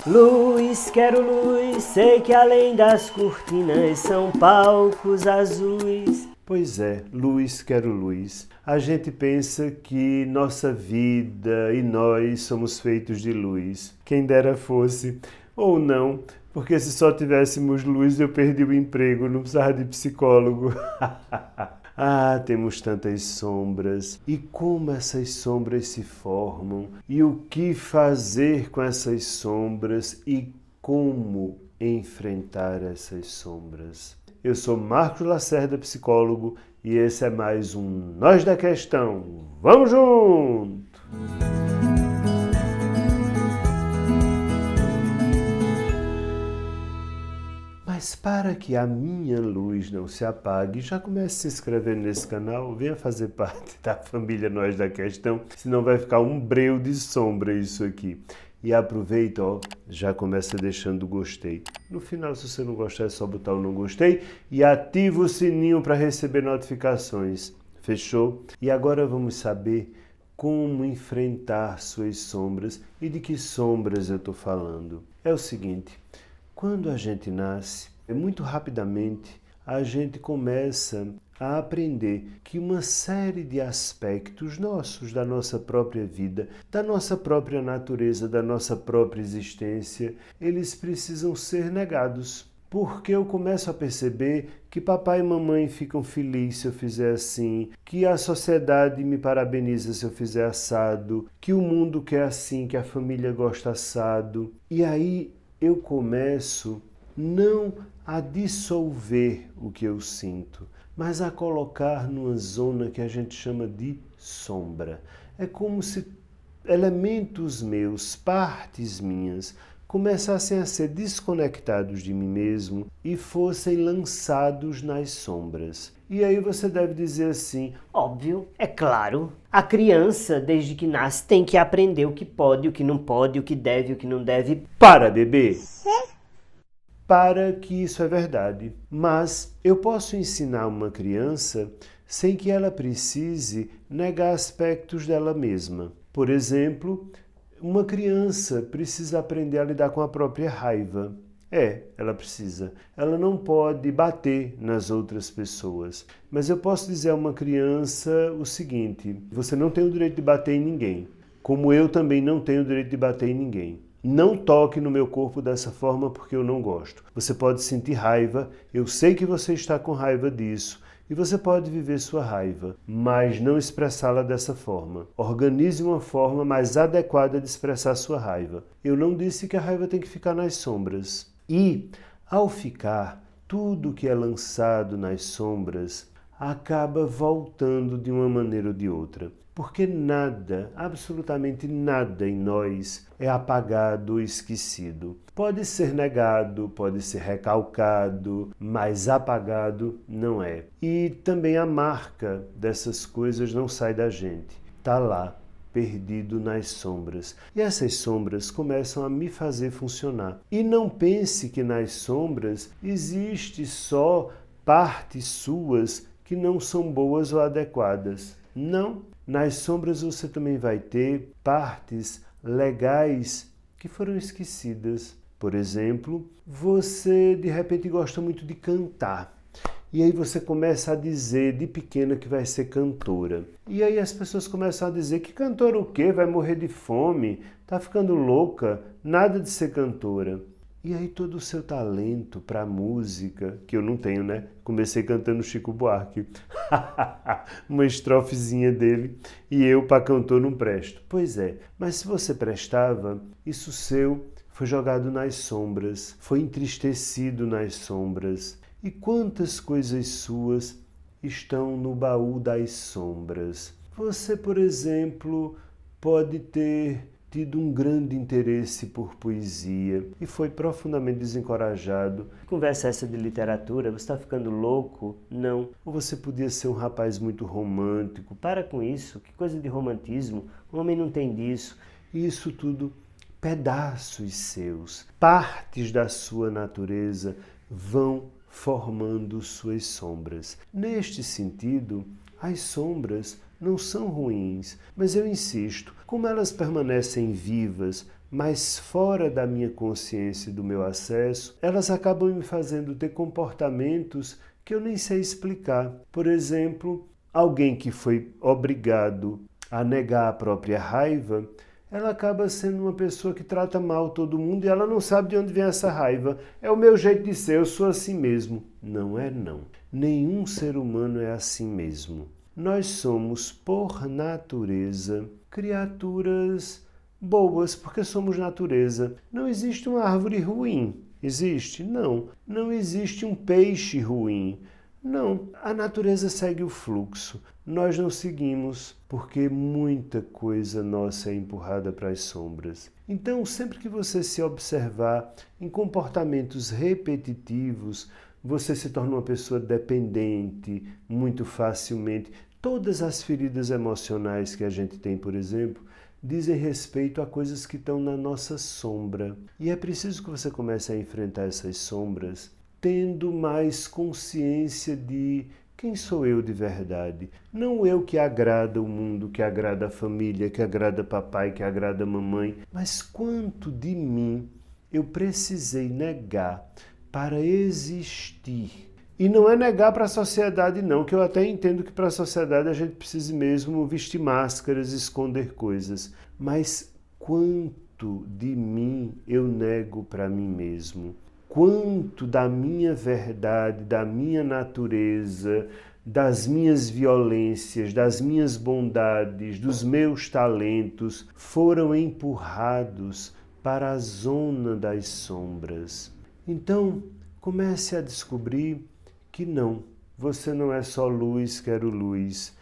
Luz, quero luz, sei que além das cortinas são palcos azuis. Pois é, luz, quero luz. A gente pensa que nossa vida e nós somos feitos de luz. Quem dera fosse, ou não, porque se só tivéssemos luz eu perdi o emprego, não precisava de psicólogo. Ah, temos tantas sombras. E como essas sombras se formam? E o que fazer com essas sombras? E como enfrentar essas sombras? Eu sou Marcos Lacerda, psicólogo, e esse é mais um Nós da Questão. Vamos junto! Mas para que a minha luz não se apague, já comece a se inscrever nesse canal, venha fazer parte da família Nós da Questão, senão vai ficar um breu de sombra isso aqui. E aproveita, ó, já começa deixando o gostei. No final, se você não gostar, é só botar o não gostei e ativa o sininho para receber notificações. Fechou? E agora vamos saber como enfrentar suas sombras e de que sombras eu estou falando. É o seguinte, quando a gente nasce, muito rapidamente a gente começa a aprender que uma série de aspectos nossos, da nossa própria vida, da nossa própria natureza, da nossa própria existência, eles precisam ser negados. Porque eu começo a perceber que papai e mamãe ficam felizes se eu fizer assim, que a sociedade me parabeniza se eu fizer assado, que o mundo quer assim, que a família gosta assado. E aí eu começo não a dissolver o que eu sinto, mas a colocar numa zona que a gente chama de sombra. É como se elementos meus, partes minhas, começassem a ser desconectados de mim mesmo e fossem lançados nas sombras. E aí você deve dizer assim: Óbvio, é claro. A criança, desde que nasce, tem que aprender o que pode, o que não pode, o que deve, o que não deve. para, bebê! Para que isso é verdade. Mas eu posso ensinar uma criança sem que ela precise negar aspectos dela mesma. Por exemplo, uma criança precisa aprender a lidar com a própria raiva. Ela precisa. Ela não pode bater nas outras pessoas. Mas eu posso dizer a uma criança o seguinte: você não tem o direito de bater em ninguém, como eu também não tenho o direito de bater em ninguém. Não toque no meu corpo dessa forma porque eu não gosto. Você pode sentir raiva, eu sei que você está com raiva disso, e você pode viver sua raiva, mas não expressá-la dessa forma. Organize uma forma mais adequada de expressar sua raiva. Eu não disse que a raiva tem que ficar nas sombras. E, ao ficar, tudo que é lançado nas sombras acaba voltando de uma maneira ou de outra. Porque nada, absolutamente nada em nós é apagado ou esquecido. Pode ser negado, pode ser recalcado, mas apagado não é. E também a marca dessas coisas não sai da gente. Está lá, perdido nas sombras. E essas sombras começam a me fazer funcionar. E não pense que nas sombras existe só partes suas que não são boas ou adequadas. Não. Nas sombras você também vai ter partes legais que foram esquecidas. Por exemplo, você de repente gosta muito de cantar. E aí você começa a dizer de pequena que vai ser cantora. E aí as pessoas começam a dizer que cantora o quê? Vai morrer de fome, tá ficando louca, nada de ser cantora. E aí todo o seu talento para música, que eu não tenho, né? Comecei cantando Chico Buarque, uma estrofezinha dele, e eu para cantor não presto. Pois é, mas se você prestava, isso seu foi jogado nas sombras, foi entristecido nas sombras. E quantas coisas suas estão no baú das sombras? Você, por exemplo, pode ter tido um grande interesse por poesia e foi profundamente desencorajado. Conversa essa de literatura, você está ficando louco? Não. Ou você podia ser um rapaz muito romântico. Para com isso, que coisa de romantismo. O homem não tem disso. E isso tudo, pedaços seus, partes da sua natureza vão formando suas sombras. Neste sentido, as sombras não são ruins, mas eu insisto, como elas permanecem vivas mas fora da minha consciência e do meu acesso, elas acabam me fazendo ter comportamentos que eu nem sei explicar. Por exemplo, alguém que foi obrigado a negar a própria raiva, ela acaba sendo uma pessoa que trata mal todo mundo e ela não sabe de onde vem essa raiva. É o meu jeito de ser, eu sou assim mesmo. Não é não. Nenhum ser humano é assim mesmo. Nós somos, por natureza, criaturas boas, porque somos natureza. Não existe uma árvore ruim. Existe? Não. Não existe um peixe ruim. Não. A natureza segue o fluxo. Nós não seguimos, porque muita coisa nossa é empurrada para as sombras. Então, sempre que você se observar em comportamentos repetitivos, você se torna uma pessoa dependente muito facilmente. Todas as feridas emocionais que a gente tem, por exemplo, dizem respeito a coisas que estão na nossa sombra. E é preciso que você comece a enfrentar essas sombras tendo mais consciência de quem sou eu de verdade. Não eu que agrada o mundo, que agrada a família, que agrada papai, que agrada a mamãe, mas quanto de mim eu precisei negar para existir. E não é negar para a sociedade não, que eu até entendo que para a sociedade a gente precise mesmo vestir máscaras, esconder coisas. Mas quanto de mim eu nego para mim mesmo? Quanto da minha verdade, da minha natureza, das minhas violências, das minhas bondades, dos meus talentos foram empurrados para a zona das sombras? Então, comece a descobrir que não, você não é só luz, quero luz.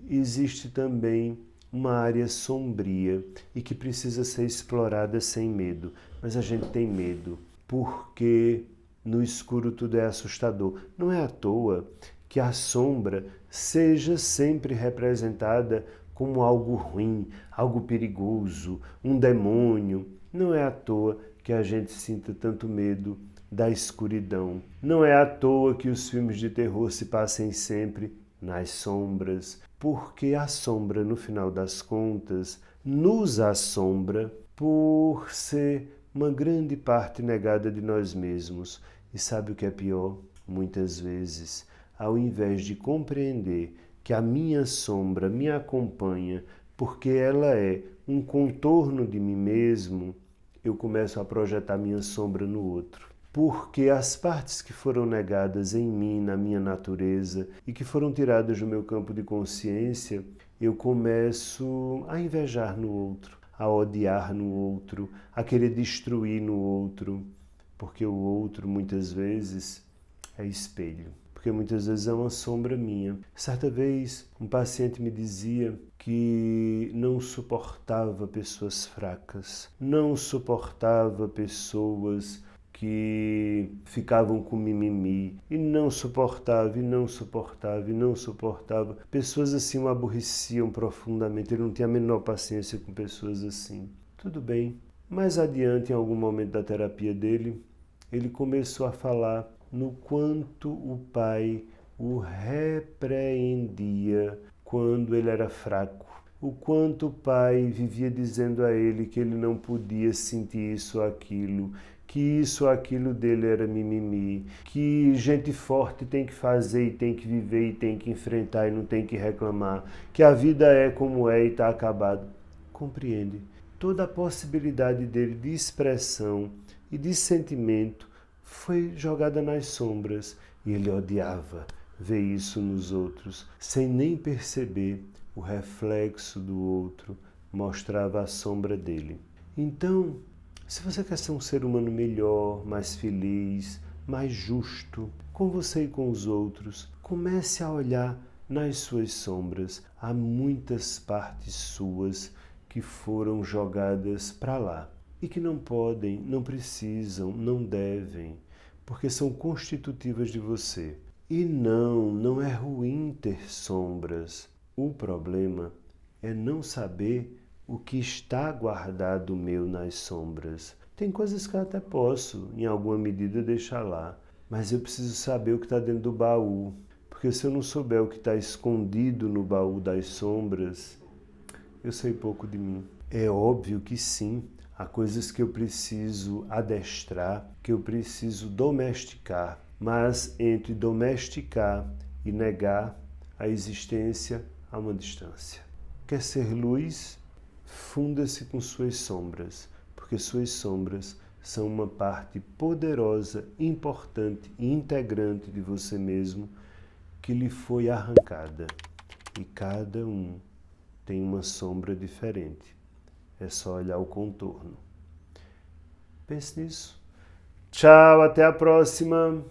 Existe também uma área sombria e que precisa ser explorada sem medo. Mas a gente tem medo, porque no escuro tudo é assustador. Não é à toa que a sombra seja sempre representada como algo ruim, algo perigoso, um demônio. Não é à toa que a gente sinta tanto medo da escuridão. Não é à toa que os filmes de terror se passem sempre nas sombras, porque a sombra, no final das contas, nos assombra por ser uma grande parte negada de nós mesmos. E sabe o que é pior? Muitas vezes, ao invés de compreender que a minha sombra me acompanha porque ela é um contorno de mim mesmo, eu começo a projetar minha sombra no outro. Porque as partes que foram negadas em mim, na minha natureza, e que foram tiradas do meu campo de consciência, eu começo a invejar no outro, a odiar no outro, a querer destruir no outro, porque o outro muitas vezes é espelho, porque muitas vezes é uma sombra minha. Certa vez um paciente me dizia que não suportava pessoas fracas, não suportava pessoas que ficavam com mimimi, e não suportava, e não suportava, e não suportava. Pessoas assim o aborreciam profundamente, ele não tinha a menor paciência com pessoas assim. Tudo bem. Mais adiante, em algum momento da terapia dele, ele começou a falar no quanto o pai o repreendia quando ele era fraco. O quanto o pai vivia dizendo a ele que ele não podia sentir isso ou aquilo, que isso ou aquilo dele era mimimi, que gente forte tem que fazer e tem que viver e tem que enfrentar e não tem que reclamar, que a vida é como é e está acabado. Compreende? Toda a possibilidade dele de expressão e de sentimento foi jogada nas sombras e ele odiava ver isso nos outros, sem nem perceber. O reflexo do outro mostrava a sombra dele. Então, se você quer ser um ser humano melhor, mais feliz, mais justo, com você e com os outros, comece a olhar nas suas sombras. Há muitas partes suas que foram jogadas para lá e que não podem, não precisam, não devem, porque são constitutivas de você. E não é ruim ter sombras. O problema é não saber o que está guardado meu nas sombras. Tem coisas que eu até posso, em alguma medida, deixar lá, mas eu preciso saber o que está dentro do baú, porque se eu não souber o que está escondido no baú das sombras, eu sei pouco de mim. É óbvio que sim, Há coisas que eu preciso adestrar, que eu preciso domesticar. Mas entre domesticar e negar a existência há uma distância. Quer ser luz? Funda-se com suas sombras, porque suas sombras são uma parte poderosa, importante e integrante de você mesmo que lhe foi arrancada. E cada um tem uma sombra diferente. É só olhar o contorno. Pense nisso. Tchau, até a próxima!